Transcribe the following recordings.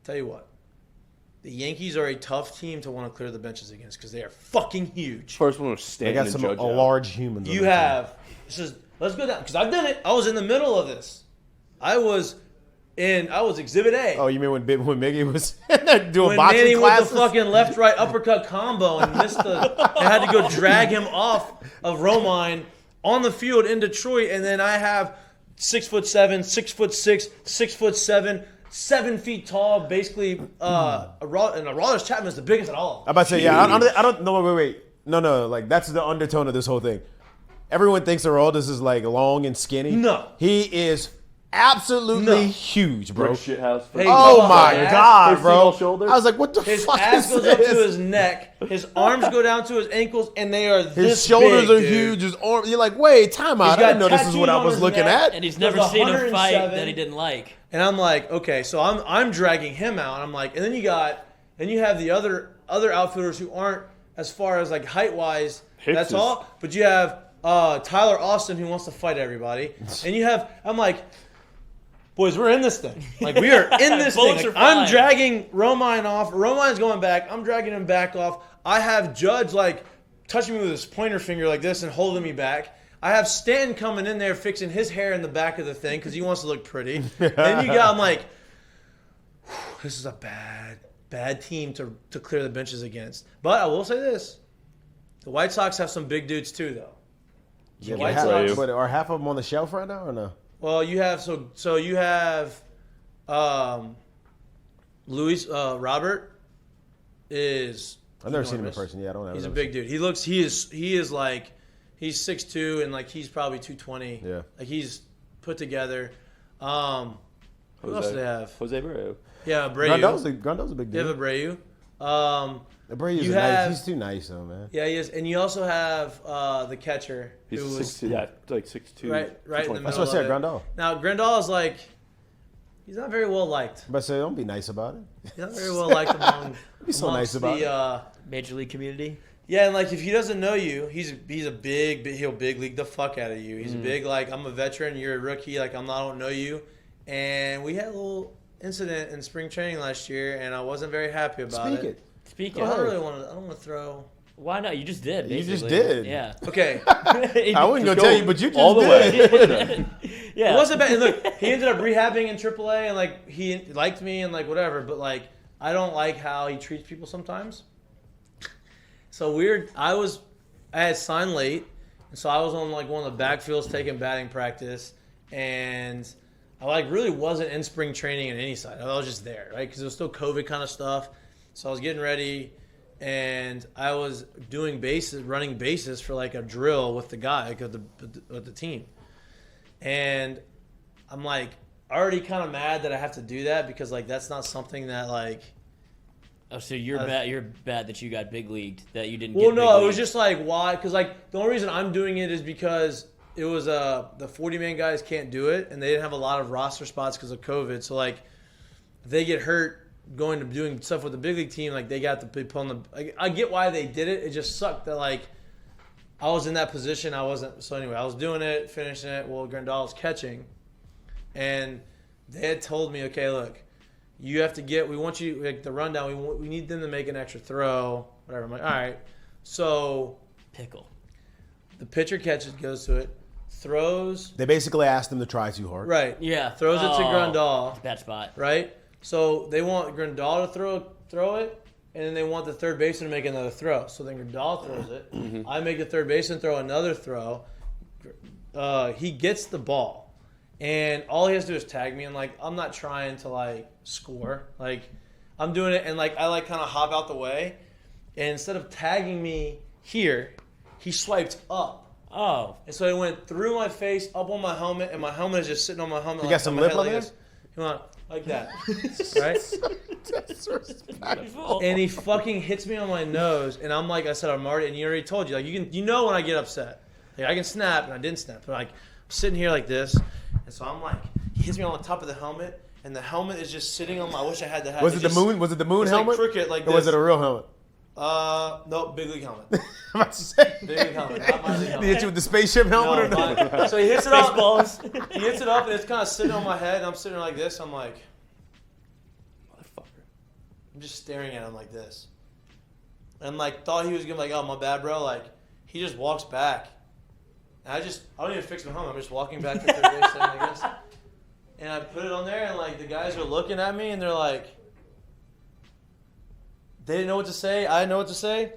Tell you what. The Yankees are a tough team to want to clear the benches against because they are fucking huge. First one was Stanton. They got some large humans. You have let's go down because I've done it. I was in the middle of this. I was Exhibit A. Oh, you mean when Mikie was doing when boxing Manny classes? with the fucking left-right uppercut combo and missed I had to go drag him off of Romine on the field in Detroit, and then I have 6'7", 6'6", 6'7", 7 feet tall, basically. And Aroldis Chapmanis is the biggest of all. I'm about to say, yeah. I don't. No, wait. No. Like that's the undertone of this whole thing. Everyone thinks Aroldis is like long and skinny. No, he is absolutely huge, bro. Shithouse. Hey, oh my god, his bro! shoulder. I was like, what the his fuck ass is goes this? up to his neck. His arms go down to his ankles, and they are His shoulders big, are dude. huge. His arm. You're like, wait, time out. I didn't know this is what I was looking at. And he's never seen a fight that he didn't like. And I'm like, okay, so I'm dragging him out. And I'm like, and then you have the other outfielders who aren't as far as like height wise. That's all. But you have Tyler Austin who wants to fight everybody, and you have I'm like, boys, we're in this thing. Like we are in this thing. Like, I'm dragging Romine off. Romine's going back. I'm dragging him back off. I have Judge like touching me with his pointer finger like this and holding me back. I have Stanton coming in there fixing his hair in the back of the thing because he wants to look pretty. Then I'm like, this is a bad team to clear the benches against. But I will say this. The White Sox have some big dudes too, though. Yeah, White Sox. but are half of them on the shelf right now or no? Well, you have so you have Luis Robert is. I've never seen him in person. Yeah, I don't know. He's a big dude. He is like he's 6'2" and like he's probably 220. Yeah, like he's put together. Who else do they have? Jose Abreu. Yeah, Abreu. Grandel's a big dude. You have Abreu. Abreu's nice. He's too nice though, man. Yeah, he is. And you also have the catcher. He's who was 6'2", like 6'2". Right in the middle. That's what I said, Grandal. Now, Grandal is like, he's not very well liked. But say, don't be nice about it. He's not very well liked among be so nice about the Major League community. Yeah, and like if he doesn't know you, he'll big league the fuck out of you. He's a big like I'm a veteran, you're a rookie, like I don't know you. And we had a little incident in spring training last year, and I wasn't very happy about it. Speak it. I don't want to throw. Why not? You just did. Basically. You just did. Yeah. Okay. I wasn't gonna tell you, but you just all the did. way. Yeah. It wasn't bad. And look, he ended up rehabbing in AAA, and like he liked me and like whatever. But like I don't like how he treats people sometimes. So weird. I had signed late, and so I was on like one of the backfields taking batting practice, and I like really wasn't in spring training on any side. I was just there, right? Because it was still COVID kind of stuff. So I was getting ready, and I was running bases for like a drill with the guy, like with the team. And I'm like already kind of mad that I have to do that because like that's not something that like. Oh, so you're bad. You're bad that you got big leagued. That you didn't. Well, get no, big it was leagued. just like why? Because like the only reason I'm doing it is because it was the 40-man guys can't do it, and they didn't have a lot of roster spots because of COVID. So like, if they get hurt going to doing stuff with the big league team, like they got to be put on the. Like, I get why they did it. It just sucked that like I was in that position. I wasn't. So anyway, I was doing it, finishing it. Well, Grandal was catching, and they had told me, okay, look. You have to we want you, like the rundown, we need them to make an extra throw, whatever. I'm like, all right. So, pickle. The pitcher catches, goes to it, throws. They basically asked him to try too hard. Right. Yeah. Throws it to Grandal. Bad spot. Right? So, they want Grandal to throw it, and then they want the third baseman to make another throw. So, then Grandal throws it. Mm-hmm. I make the third baseman throw another throw. He gets the ball. And all he has to do is tag me, and like I'm not trying to like score, like I'm doing it, and like I like kind of hop out the way, and instead of tagging me here, he swiped up. Oh, and so it went through my face, up on my helmet, and my helmet is just sitting on my helmet. You got some lip on there? He went like that, right? disrespectful. And he fucking hits me on my nose, and I'm like I said, I'm already, and you already told you, like you know when I get upset, like I can snap, and I didn't snap, but like I'm sitting here like this. And so I'm like, he hits me on the top of the helmet, and the helmet is just sitting on my. I wish I had the hat. Was it the moon? Was it the moon helmet? Like cricket, like or was it a real helmet? No, big league helmet. I'm about to say. Big league helmet, not my league helmet. Did he hit you with the spaceship helmet or not? So he hits it up. He hits it up, and it's kind of sitting on my head. And I'm sitting there like this. I'm like, motherfucker. I'm just staring at him like this. And like thought he was gonna be like, oh my bad, bro. Like he just walks back. And I don't even fix my helmet. I'm just walking back to third base like this. And I put it on there, and like the guys are looking at me, and they're like, they didn't know what to say. I didn't know what to say.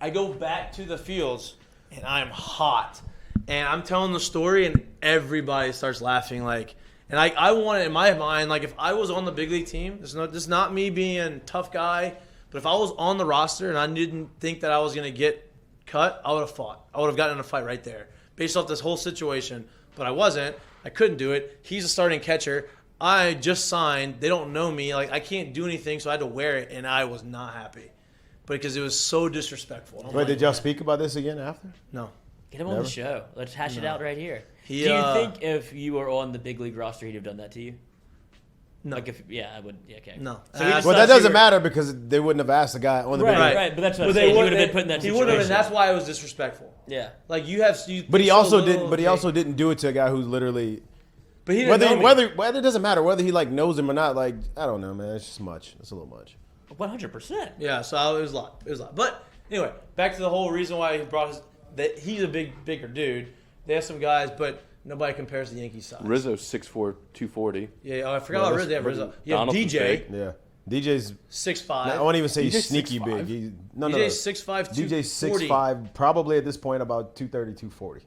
I go back to the fields, and I'm hot. And I'm telling the story, and everybody starts laughing. Like, and I wanted in my mind, like if I was on the big league team, this is not me being a tough guy, but if I was on the roster and I didn't think that I was gonna get cut, I would have fought. I would have gotten in a fight right there, based off this whole situation. But I wasn't. I couldn't do it. He's a starting catcher. I just signed. They don't know me. Like I can't do anything, so I had to wear it, and I was not happy, because it was so disrespectful. Wait, did y'all speak about this again after? No. Get him on the show. Let's hash it out right here. Do you think if you were on the big league roster, he'd have done that to you? No. Like I would. Yeah, okay. No. So Well, that doesn't matter because they wouldn't have asked the guy on the big league. Right. But that's what I'm saying. He would have been put in that situation. He would have, and that's why it was disrespectful. Yeah. Like you have. But he also didn't. But he also didn't do it to a guy who's literally. But he didn't know me. Whether it doesn't matter whether he like knows him or not. Like I don't know, man. It's just much. It's a little much. 100%. Yeah. So it was a lot. It was a lot. But anyway, back to the whole reason why he brought that he's a bigger dude. They have some guys, but nobody compares to the Yankees size. Rizzo's 6'4", 240. Yeah, I forgot about Rizzo. They have Rizzo. You have Donaldson's DJ. big. Yeah, DJ's 6'5". I won't even say he's DJ's sneaky 6'5". big. DJ's 6'5", DJ's 240. 6'5", probably at this point about 230, 240.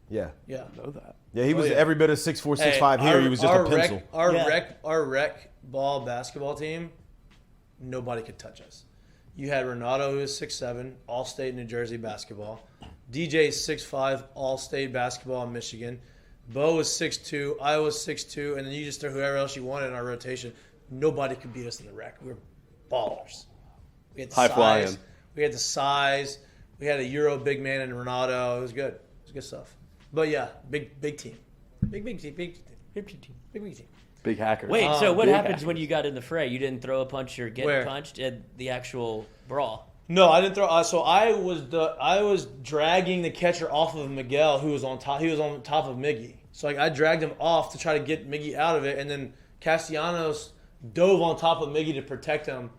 Yeah. Yeah. I know that. Yeah, he was every bit of 6'4", 6'5". Hey, Here, he was just a pencil. Our rec ball basketball team, nobody could touch us. You had Renato, who was 6'7", All-State New Jersey basketball. DJ's 6'5", All-State basketball in Michigan. Bo was 6'2", I was 6'2", and then you just throw whoever else you wanted in our rotation. Nobody could beat us in the rec. We were ballers. We had the High size. flying. We had the size. We had a Euro big man in Renato. It was good. It was good stuff. But yeah, big team. Big team. Big team. Big hacker. Wait, so what big happens hackers. when you got in the fray? You didn't throw a punch or get punched at the actual brawl? No, I didn't throw. So I was dragging the catcher off of Miguel, who was on top. He was on top of Mikie. So like I dragged him off to try to get Mikie out of it, and then Castellanos dove on top of Mikie to protect him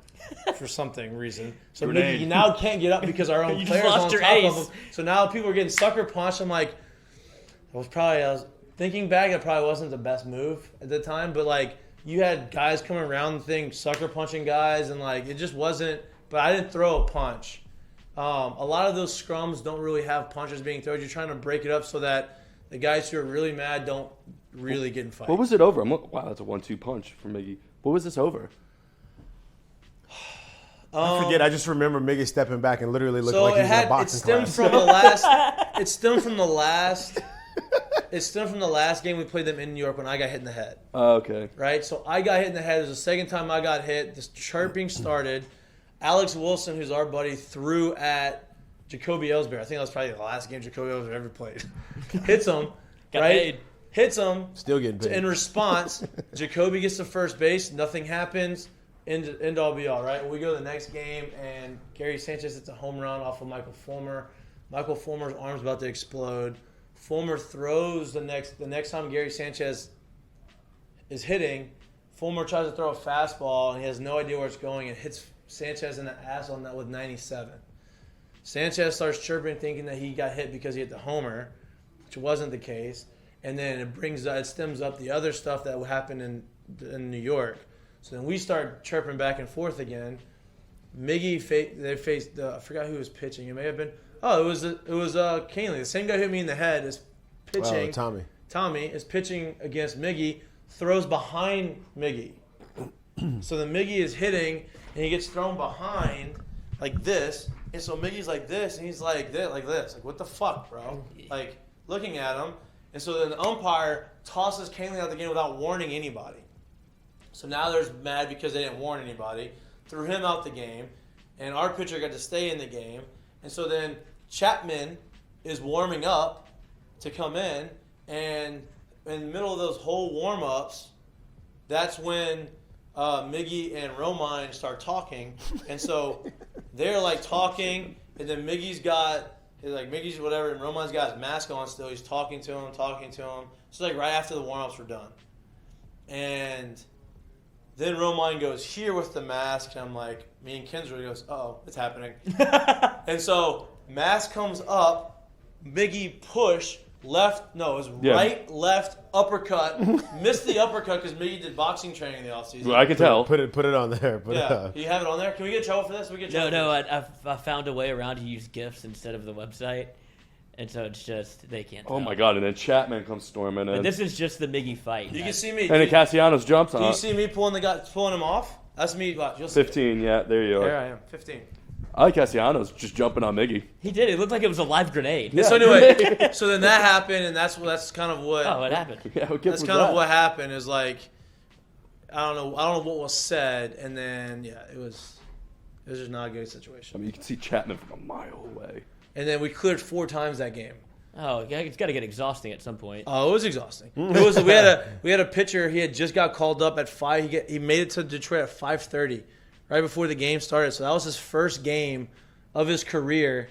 for something reason. So Mikie now can't get up because our own players on top of him. So now people are getting sucker punched. I'm like, I was thinking back, it probably wasn't the best move at the time, but like you had guys coming around the thing, sucker punching guys, and like it just wasn't. But I didn't throw a punch. A lot of those scrums don't really have punches being thrown. You're trying to break it up so that the guys who are really mad don't really get in fights. What was it over? Wow, that's a 1-2 punch from Miggy. What was this over? I forget. I just remember Miggy stepping back and literally looked like he was in a boxing class. It stemmed from the last game we played them in New York when I got hit in the head. Oh, okay. Right? So I got hit in the head. It was the second time I got hit. This chirping started. Alex Wilson, who's our buddy, threw at Jacoby Ellsbury. I think that was probably the last game Jacoby Ellsbury ever played. Hits him. Got right? paid. Hits him. Still getting paid. In response, Jacoby gets to first base. Nothing happens. End all be all, right? We go to the next game, and Gary Sanchez hits a home run off of Michael Fulmer. Michael Fulmer's arm's about to explode. Fulmer throws the next time Gary Sanchez is hitting. Fulmer tries to throw a fastball, and he has no idea where it's going, and hits Sanchez in the ass on that with 97. Sanchez starts chirping, thinking that he got hit because he hit the homer, which wasn't the case. And then it stems up the other stuff that happened in New York. So then we start chirping back and forth again. Miggy, they faced I forgot who was pitching. It may have been it was Canely, the same guy who hit me in the head is pitching. Tommy is pitching against Miggy, throws behind Miggy. So then Miggy is hitting, and he gets thrown behind like this, and so Miggy's like this, and he's like this, like what the fuck, bro? Like looking at him, and so then the umpire tosses Canely out the game without warning anybody. So now they're mad because they didn't warn anybody, threw him out the game, and our pitcher got to stay in the game, and so then Chapman is warming up to come in, and in the middle of those whole warm-ups, that's when Miggy and Romine start talking, and so they're like talking, and then Miggy's whatever, and Romine's got his mask on still. He's talking to him. It's like right after the warm-ups were done, and Then Romine goes here with the mask, and I'm like, me and Kinsler goes, oh, it's happening. And so mask comes up, Mikie push, right, left, uppercut. Missed the uppercut because Mikie did boxing training in the offseason. Well, I can tell. Put it on there. You have it on there? Can we get in trouble for this? I found a way around to use GIFs instead of the website. And so it's just, they can't tell. Oh, my God. And then Chapman comes storming in. But this is just the Mikie fight. You can see me. And then Castellanos jumps on. Do you see me pulling him off? That's me. Watch, you'll see 15, yeah. There you are. There I am. 15. I like Castellanos just jumping on Mikie. He did. It looked like it was a live grenade. Yeah. So anyway, so then that happened, and that's kind of what. Oh, it happened. Yeah, that's kind of what happened. Is like, I don't know what was said, and then it was just not a good situation. I mean, you can see Chapman from a mile away. And then we cleared 4 times that game. Oh, it's got to get exhausting at some point. Oh, it was exhausting. We had a pitcher. He had just got called up at 5. He made it to Detroit at 5:30, right before the game started. So that was his first game of his career.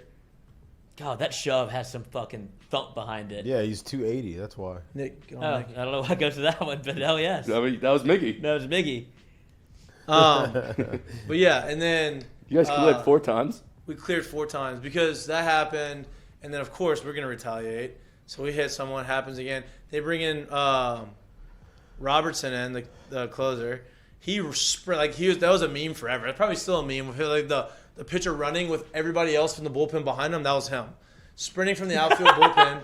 God, that shove has some fucking thump behind it. Yeah, he's 280. That's why. Nick, I don't know what goes to that one, but hell yes. I mean, that was Mikie. That was Mikie. But yeah, and then You guys cleared 4 times? we cleared 4 times because that happened, and then of course we're gonna retaliate. So we hit someone, happens again. They bring in Robertson in the closer. That was a meme forever. It's probably still a meme with like the pitcher running with everybody else from the bullpen behind him. That was him sprinting from the outfield bullpen,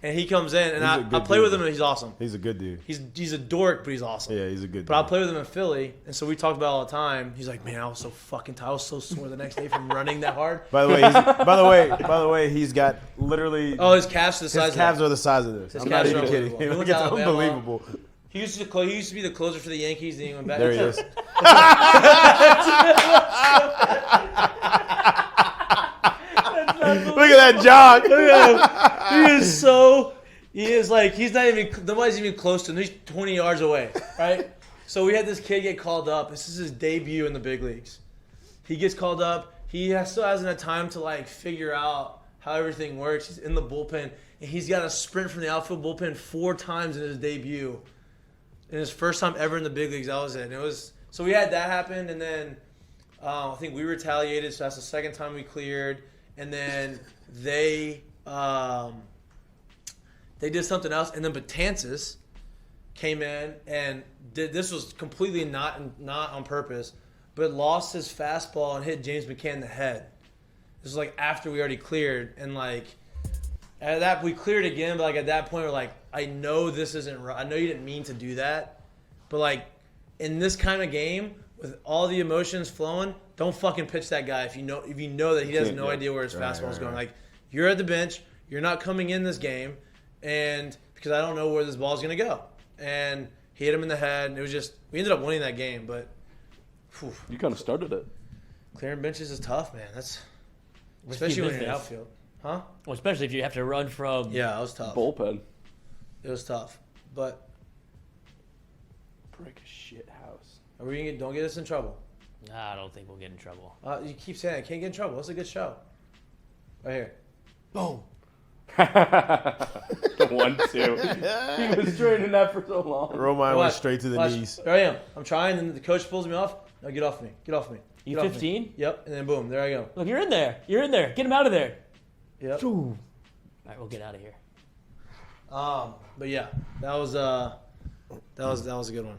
and he comes in, and I play with him, and he's awesome. He's a good dude. He's a dork, but he's awesome. Yeah, he's a good dude. But I'll play with him in Philly, and so we talked about it all the time. He's like, man, I was so fucking tired. I was so sore the next day from running that hard. By the way, he's got literally. Oh, his calves are the size. His calves are the size of this. I'm not calves even are kidding. unbelievable. It's unbelievable. He used to be the closer for the Yankees, and he went back. There he is. Look at that jog. Look at him. He's not even, nobody's even close to him. He's 20 yards away, right? So we had this kid get called up. This is his debut in the big leagues. He gets called up. He still hasn't had time to figure out how everything works. He's in the bullpen, and he's got to sprint from the outfield bullpen 4 times in his debut. In his first time ever in the big leagues, that was it. And so we had that happen, and then I think we retaliated. So that's the second time we cleared, and then they did something else, and then Betances came in and this was completely not on purpose, but lost his fastball and hit James McCann in the head. This was after we already cleared, and at that we cleared again, but at that point we're I know this isn't right. I know you didn't mean to do that, but in this kind of game with all the emotions flowing, don't fucking pitch that guy if you know that he has no idea where his fastball is going. You're at the bench, you're not coming in this game, and because I don't know where this ball is going to go, and he hit him in the head, and it was just we ended up winning that game, but you kind of started it. Clearing benches is tough, man. That's especially when you're in the outfield. Huh? Well, especially if you have to run from... Yeah, it was tough. Bullpen. It was tough. But... Brick shit house. Don't get us in trouble. Nah, I don't think we'll get in trouble. You keep saying I can't get in trouble. It's a good show. Right here. Boom. The 1-2. He was training that for so long. Romine went straight to the knees. There I am. I'm trying, and the coach pulls me off. No, get off me. Get off me. You 15? Yep, and then boom, there I go. Look, you're in there. You're in there. Get him out of there. Yep. All right, we'll get out of here. But yeah, that was a good one.